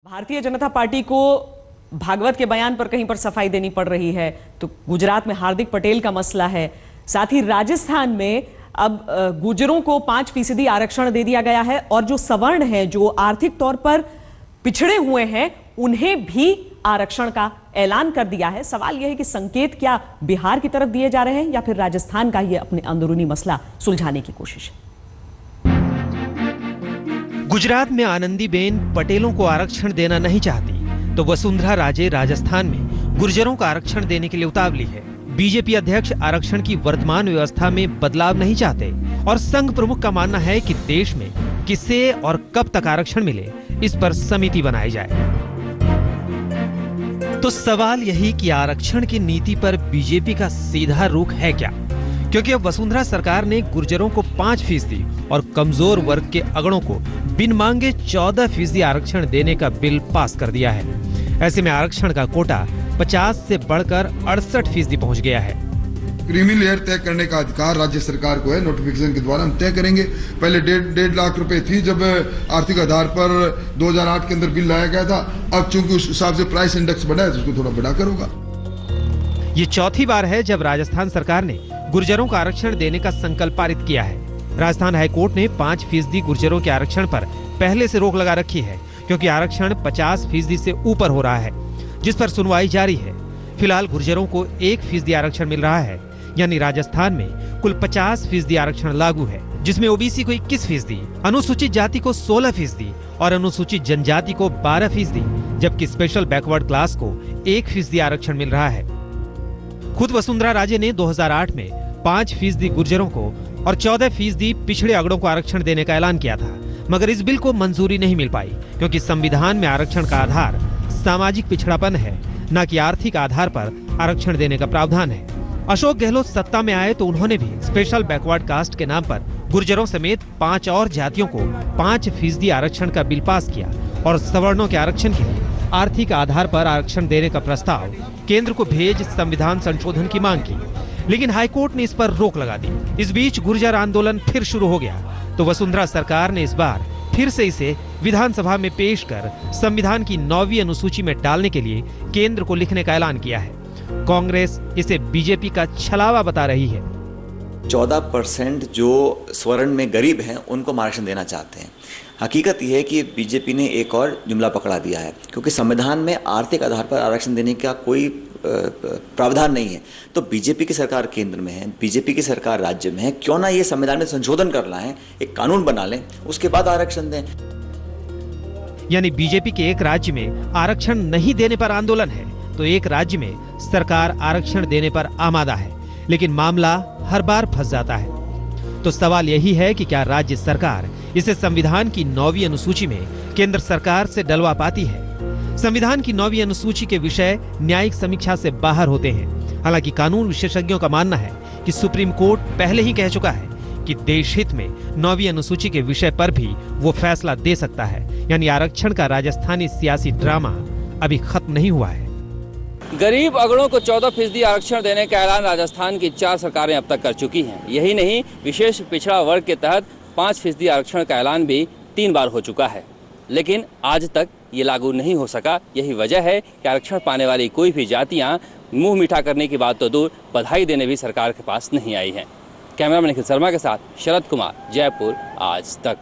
Bharatiya Janata party को भागवत के बयान पर कहीं पर सफाई देनी पड़ रही है, तो गुजरात में हार्दिक पटेल का मसला है। साथ ही राजस्थान में अब गुर्जरों को 5% आरक्षण दे दिया गया है और जो सवर्ण हैं, जो आर्थिक तौर पर पिछड़े हुए हैं, उन्हें भी आरक्षण का ऐलान कर दिया है। सवाल यह है कि संकेत क्या बिहार की तरफ दिए जा रहे हैं या फिर राजस्थान का ही अपने अंदरूनी मसला सुलझाने की कोशिश है। गुजरात में आनंदीबेन पटेलों को आरक्षण देना नहीं चाहती, तो वसुंधरा राजे राजस्थान में गुर्जरों को आरक्षण देने के लिए उतावली है। बीजेपी अध्यक्ष आरक्षण की वर्तमान व्यवस्था में बदलाव नहीं चाहते और संघ प्रमुख का मानना है कि देश में किसे और कब तक आरक्षण मिले, इस पर समिति बनाई जाए। तो सवाल यही कि आरक्षण की नीति पर बीजेपी का सीधा रुख है क्या? क्योंकि अब वसुंधरा सरकार ने गुर्जरों को 5% और कमजोर वर्ग के अगड़ों को बिन मांगे 14% आरक्षण देने का बिल पास कर दिया है। ऐसे में आरक्षण का कोटा 50 से बढ़कर 68% पहुंच गया है। क्रीमी लेयर तय करने का अधिकार राज्य सरकार को है। नोटिफिकेशन के द्वारा हम तय करेंगे। पहले 1.5 लाख रुपए थी जब आर्थिक आधार पर 2008 के अंदर बिल लाया गया था। अब चूंकि उस हिसाब से प्राइस इंडेक्स बढ़ा है तो उसको थोड़ा बढ़ाकर होगा। ये चौथी बार है जब राजस्थान सरकार ने गुर्जरों को आरक्षण देने का संकल्प पारित किया है। राजस्थान हाईकोर्ट ने 5% गुर्जरों के आरक्षण पर पहले से रोक लगा रखी है, क्योंकि आरक्षण 50% से ऊपर हो रहा है, जिस पर सुनवाई जारी है। फिलहाल गुर्जरों को 1% आरक्षण मिल रहा है, यानी राजस्थान में कुल 50% आरक्षण लागू है, जिसमें ओबीसी को 21%, अनुसूचित जाति को 16% और अनुसूचित जनजाति को 12%, जबकि स्पेशल बैकवर्ड क्लास को 1% आरक्षण मिल रहा है। खुद वसुंधरा राजे ने 2008 में 5% गुर्जरों को और 14% पिछड़े अगड़ों को आरक्षण देने का ऐलान किया था, मगर इस बिल को मंजूरी नहीं मिल पाई, क्योंकि संविधान में आरक्षण का आधार सामाजिक पिछड़ापन है, न कि आर्थिक आधार पर आरक्षण देने का प्रावधान है। अशोक गहलोत सत्ता में आए तो उन्होंने भी स्पेशल बैकवर्ड कास्ट के नाम पर गुर्जरों समेत 5 और जातियों को 5% आरक्षण का बिल पास किया और सवर्णों के आरक्षण के लिए आर्थिक आधार पर आरक्षण देने का प्रस्ताव केंद्र को भेज संविधान संशोधन की मांग की, लेकिन हाईकोर्ट ने इस पर रोक लगा दी। इस बीच गुर्जर आंदोलन फिर शुरू हो गया, तो वसुंधरा सरकार ने इस बार फिर से इसे विधानसभा में पेश कर संविधान की 9वीं अनुसूची में डालने के लिए केंद्र को लिखने का ऐलान किया है। कांग्रेस इसे बीजेपी का छलावा बता रही है। 14% जो स्वर्ण में गरीब हैं उनको आरक्षण देना चाहते हैं। हकीकत यह है कि बीजेपी ने एक और जुमला पकड़ा दिया है, क्योंकि संविधान में आर्थिक आधार पर आरक्षण देने का कोई प्रावधान नहीं है। तो बीजेपी की सरकार केंद्र में है, बीजेपी की सरकार राज्य में है, क्यों ना ये संविधान में संशोधन कर लाएं, एक कानून बना लें, उसके बाद आरक्षण दें। यानी बीजेपी के एक राज्य में आरक्षण नहीं देने पर आंदोलन है, तो एक राज्य में सरकार आरक्षण देने पर आमादा है, लेकिन मामला हर बार फंस जाता है। तो सवाल यही है कि क्या राज्य सरकार इसे संविधान की 9वीं अनुसूची में केंद्र सरकार से डलवा पाती है? संविधान की 9वीं अनुसूची के विषय न्यायिक समीक्षा से बाहर होते हैं। हालांकि कानून विशेषज्ञों का मानना है कि सुप्रीम कोर्ट पहले ही कह चुका है कि देश हित में 9वीं अनुसूची के विषय पर भी वो फैसला दे सकता है। यानी आरक्षण का राजस्थानी सियासी ड्रामा अभी खत्म नहीं हुआ है। गरीब अगड़ों को 14% आरक्षण देने का ऐलान राजस्थान की 4 सरकारें अब तक कर चुकी हैं। यही नहीं, विशेष पिछड़ा वर्ग के तहत 5% आरक्षण का ऐलान भी 3 बार हो चुका है, लेकिन आज तक ये लागू नहीं हो सका। यही वजह है कि आरक्षण पाने वाली कोई भी जातियां मुंह मीठा करने की बात तो दूर, बधाई देने भी सरकार के पास नहीं आई हैं। कैमरामैन निखिल शर्मा के साथ शरद कुमार, जयपुर, आज तक।